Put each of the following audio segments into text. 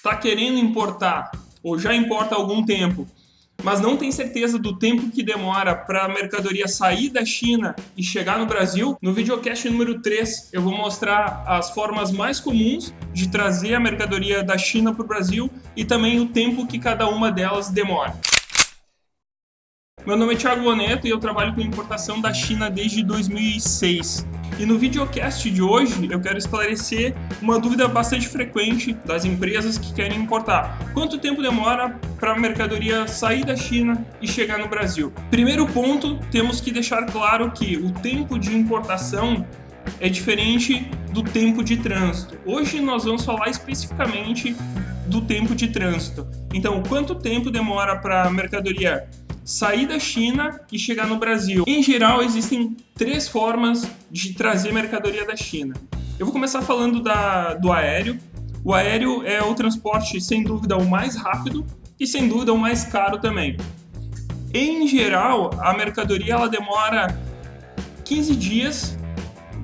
está querendo importar ou já importa há algum tempo, mas não tem certeza do tempo que demora para a mercadoria sair da China e chegar no Brasil, no videocast número 3 eu vou mostrar as formas mais comuns de trazer a mercadoria da China para o Brasil e também o tempo que cada uma delas demora. Meu nome é Thiago Boneto e eu trabalho com importação da China desde 2006. E no videocast de hoje eu quero esclarecer uma dúvida bastante frequente das empresas que querem importar. Quanto tempo demora para a mercadoria sair da China e chegar no Brasil? Primeiro ponto, temos que deixar claro que o tempo de importação é diferente do tempo de trânsito. Hoje nós vamos falar especificamente do tempo de trânsito. Então, quanto tempo demora para a mercadoria sair da China e chegar no Brasil? Em geral, existem 3 formas de trazer mercadoria da China. Eu vou começar falando do aéreo. O aéreo é o transporte, sem dúvida, o mais rápido e, sem dúvida, o mais caro também. Em geral, a mercadoria ela demora 15 dias.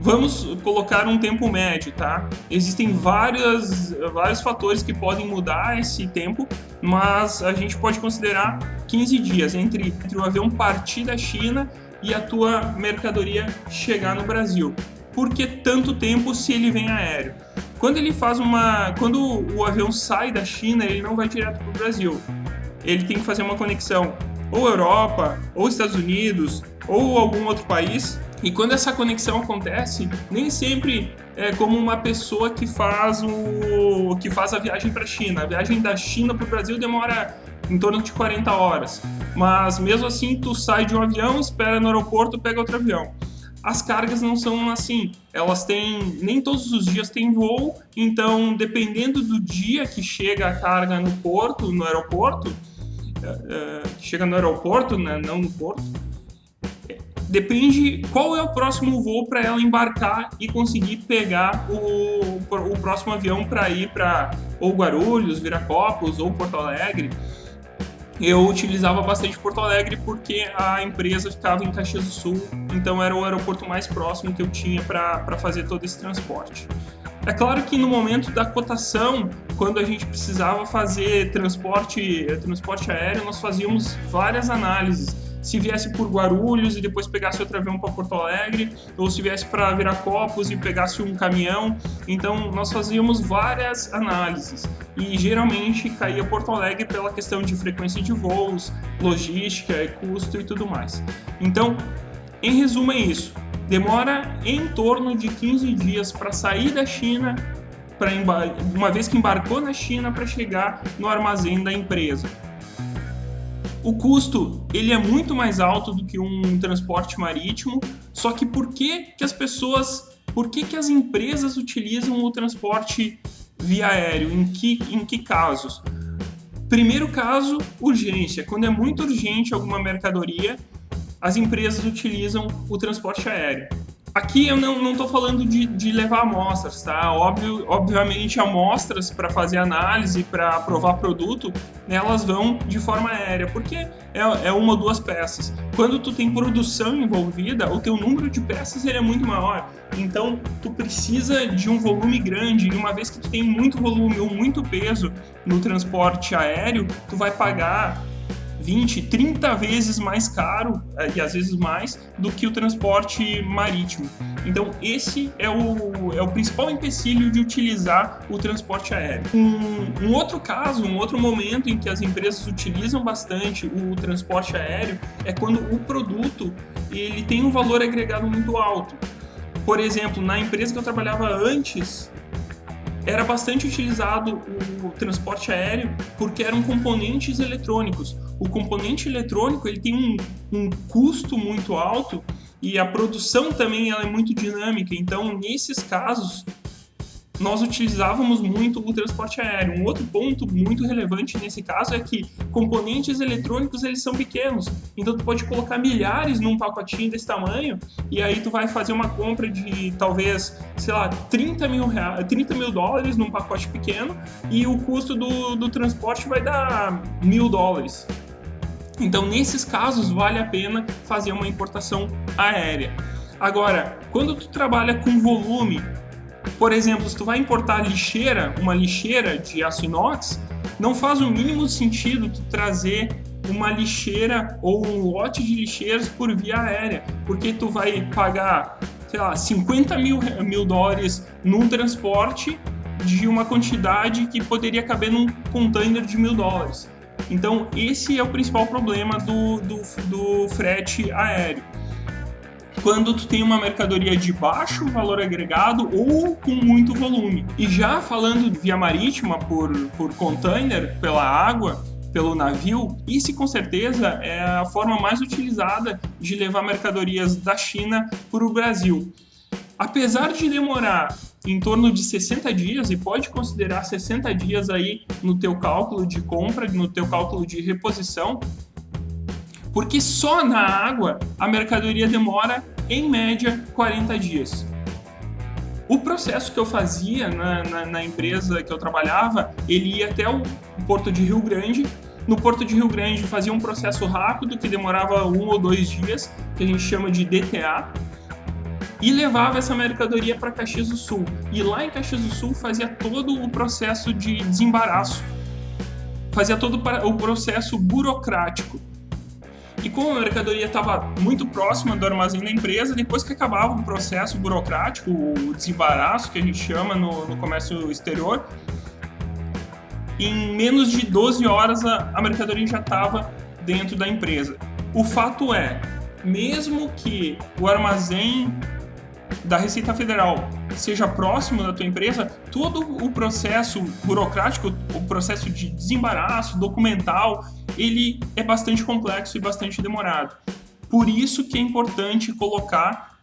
Vamos colocar um tempo médio, tá? Existem vários fatores que podem mudar esse tempo, mas a gente pode considerar 15 dias entre o avião partir da China e a tua mercadoria chegar no Brasil. Por que tanto tempo se ele vem aéreo? Quando o avião sai da China, ele não vai direto para o Brasil. Ele tem que fazer uma conexão ou Europa, ou Estados Unidos, ou algum outro país. E quando essa conexão acontece, nem sempre é como uma pessoa que faz a viagem para a China. A viagem da China para o Brasil demora em torno de 40 horas. Mas mesmo assim, tu sai de um avião, espera no aeroporto, pega outro avião. As cargas não são assim. Nem todos os dias tem voo. Então, dependendo do dia que chega a carga no aeroporto, chega no aeroporto, né, não no porto, depende qual é o próximo voo para ela embarcar e conseguir pegar o próximo avião para ir para ou Guarulhos, Viracopos ou Porto Alegre. Eu utilizava bastante Porto Alegre porque a empresa ficava em Caxias do Sul, então era o aeroporto mais próximo que eu tinha para fazer todo esse transporte. É claro que no momento da cotação, quando a gente precisava fazer transporte aéreo, nós fazíamos várias análises. Se viesse por Guarulhos e depois pegasse outro avião para Porto Alegre, ou se viesse para Viracopos e pegasse um caminhão. Então, nós fazíamos várias análises e geralmente caía Porto Alegre pela questão de frequência de voos, logística, custo e tudo mais. Então, em resumo é isso. Demora em torno de 15 dias para sair da China, uma vez que embarcou na China, para chegar no armazém da empresa. O custo ele é muito mais alto do que um transporte marítimo, só que por que as empresas utilizam o transporte via aéreo? Em que casos? Primeiro caso, urgência. Quando é muito urgente alguma mercadoria, as empresas utilizam o transporte aéreo. Aqui eu não estou falando de levar amostras, tá? Obviamente amostras para fazer análise, para aprovar produto, elas vão de forma aérea, porque é uma ou duas peças. Quando tu tem produção envolvida, o teu número de peças ele é muito maior. Então tu precisa de um volume grande, e uma vez que tu tem muito volume ou muito peso no transporte aéreo, tu vai pagar 20, 30 vezes mais caro, e às vezes mais, do que o transporte marítimo. Então, esse é o principal empecilho de utilizar o transporte aéreo. Um outro caso, um outro momento em que as empresas utilizam bastante o transporte aéreo é quando o produto ele tem um valor agregado muito alto. Por exemplo, na empresa que eu trabalhava antes, era bastante utilizado o transporte aéreo porque eram componentes eletrônicos. O componente eletrônico ele tem um custo muito alto e a produção também ela é muito dinâmica. Então, nesses casos, nós utilizávamos muito o transporte aéreo. Um outro ponto muito relevante nesse caso é que componentes eletrônicos eles são pequenos, então tu pode colocar milhares num pacotinho desse tamanho e aí tu vai fazer uma compra de talvez, sei lá, 30 mil dólares num pacote pequeno e o custo do transporte vai dar $1.000. Então, nesses casos, vale a pena fazer uma importação aérea. Agora, quando tu trabalha com volume, Por exemplo, se tu vai importar lixeira, uma lixeira de aço inox, não faz o mínimo sentido tu trazer uma lixeira ou um lote de lixeiras por via aérea, porque tu vai pagar, sei lá, 50 mil dólares num transporte de uma quantidade que poderia caber num container de $1.000. Então, esse é o principal problema do frete aéreo. Quando tu tem uma mercadoria de baixo valor agregado ou com muito volume. E já falando de via marítima por container, pela água, pelo navio, isso com certeza é a forma mais utilizada de levar mercadorias da China para o Brasil. Apesar de demorar em torno de 60 dias, e pode considerar 60 dias aí no teu cálculo de compra, no teu cálculo de reposição, porque só na água a mercadoria demora, em média, 40 dias. O processo que eu fazia na empresa que eu trabalhava, ele ia até o Porto de Rio Grande. No Porto de Rio Grande fazia um processo rápido, que demorava 1 ou 2 dias, que a gente chama de DTA, e levava essa mercadoria para Caxias do Sul. E lá em Caxias do Sul fazia todo o processo de desembaraço, fazia todo o processo burocrático. E como a mercadoria estava muito próxima do armazém da empresa, depois que acabava o processo burocrático, o desembaraço, que a gente chama no comércio exterior, em menos de 12 horas a mercadoria já estava dentro da empresa. O fato é, mesmo que o armazém da Receita Federal seja próximo da tua empresa, todo o processo burocrático, o processo de desembaraço, documental, ele é bastante complexo e bastante demorado. Por isso que é importante colocar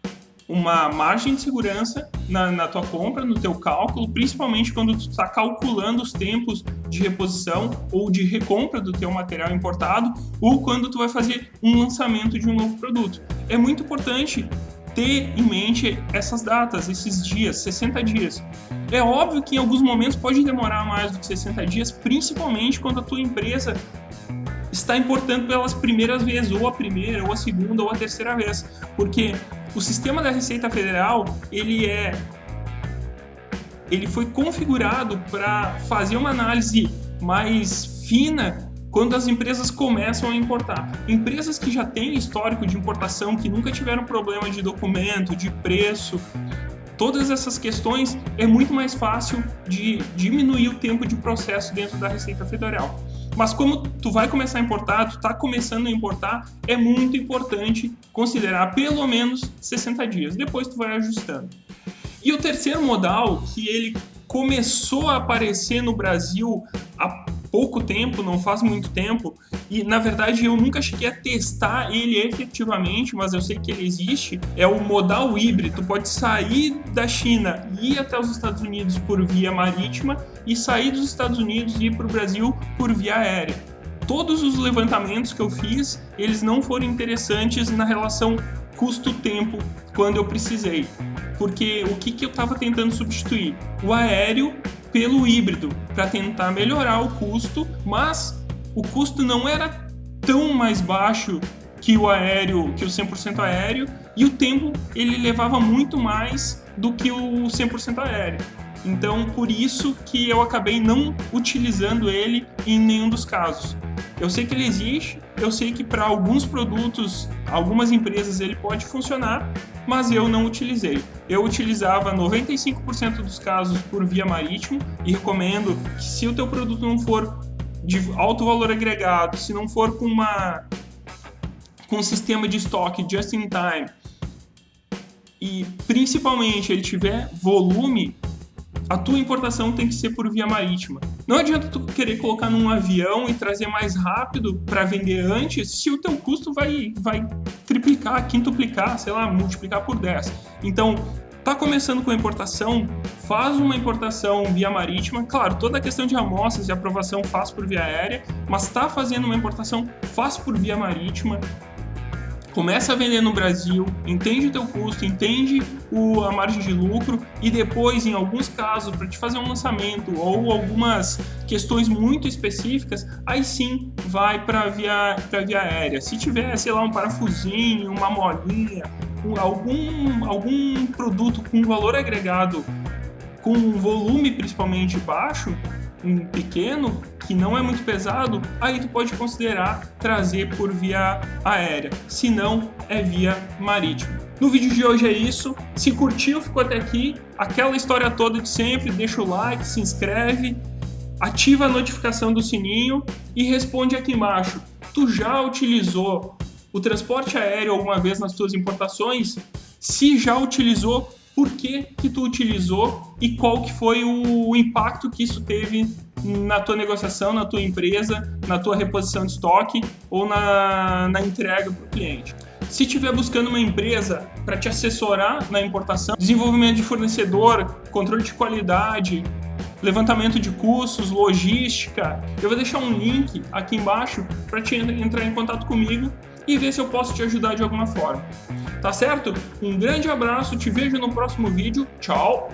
uma margem de segurança na tua compra, no teu cálculo, principalmente quando tu está calculando os tempos de reposição ou de recompra do teu material importado, ou quando tu vai fazer um lançamento de um novo produto. É muito importante ter em mente essas datas, esses dias, 60 dias. É óbvio que em alguns momentos pode demorar mais do que 60 dias, principalmente quando a tua empresa está importando pelas primeiras vezes, ou a primeira, ou a segunda, ou a terceira vez, porque o sistema da Receita Federal, ele foi configurado para fazer uma análise mais fina quando as empresas começam a importar. Empresas que já têm histórico de importação, que nunca tiveram problema de documento, de preço, todas essas questões, é muito mais fácil de diminuir o tempo de processo dentro da Receita Federal. Mas como tu vai começar a importar, tu está começando a importar, é muito importante considerar pelo menos 60 dias. Depois tu vai ajustando. E o terceiro modal, que ele começou a aparecer no Brasil há pouco tempo, não faz muito tempo, e na verdade eu nunca cheguei a testar ele efetivamente, mas eu sei que ele existe, é o modal híbrido. Tu pode sair da China e ir até os Estados Unidos por via marítima e sair dos Estados Unidos e ir para o Brasil por via aérea. Todos os levantamentos que eu fiz, eles não foram interessantes na relação custo-tempo quando eu precisei, porque o que eu estava tentando substituir? O aéreo pelo híbrido, para tentar melhorar o custo, mas o custo não era tão mais baixo que o aéreo, que o 100% aéreo, e o tempo ele levava muito mais do que o 100% aéreo. Então, por isso que eu acabei não utilizando ele em nenhum dos casos. Eu sei que ele existe, eu sei que para alguns produtos, algumas empresas ele pode funcionar, mas eu não utilizei. Eu utilizava 95% dos casos por via marítimo e recomendo que, se o teu produto não for de alto valor agregado, se não for com um sistema de estoque just in time e principalmente ele tiver volume, a tua importação tem que ser por via marítima. Não adianta tu querer colocar num avião e trazer mais rápido para vender antes, se o teu custo vai triplicar, quintuplicar, sei lá, multiplicar por 10. Então, tá começando com a importação, faz uma importação via marítima. Claro, toda a questão de amostras e aprovação faz por via aérea, mas tá fazendo uma importação, faz por via marítima. Começa a vender no Brasil, entende o teu custo, entende a margem de lucro e depois, em alguns casos, para te fazer um lançamento ou algumas questões muito específicas, aí sim vai para via aérea. Se tiver, sei lá, um parafusinho, uma molinha, algum produto com valor agregado com um volume principalmente baixo, um pequeno, que não é muito pesado, aí tu pode considerar trazer por via aérea, se não é via marítima. No vídeo de hoje é isso. Se curtiu, ficou até aqui, aquela história toda de sempre, deixa o like, se inscreve, ativa a notificação do sininho e responde aqui embaixo. Tu já utilizou o transporte aéreo alguma vez nas tuas importações? Se já utilizou, por que tu utilizou e qual que foi o impacto que isso teve na tua negociação, na tua empresa, na tua reposição de estoque ou na entrega para o cliente. Se estiver buscando uma empresa para te assessorar na importação, desenvolvimento de fornecedor, controle de qualidade, levantamento de custos, logística, eu vou deixar um link aqui embaixo para te entrar em contato comigo e ver se eu posso te ajudar de alguma forma. Tá certo? Um grande abraço, te vejo no próximo vídeo. Tchau!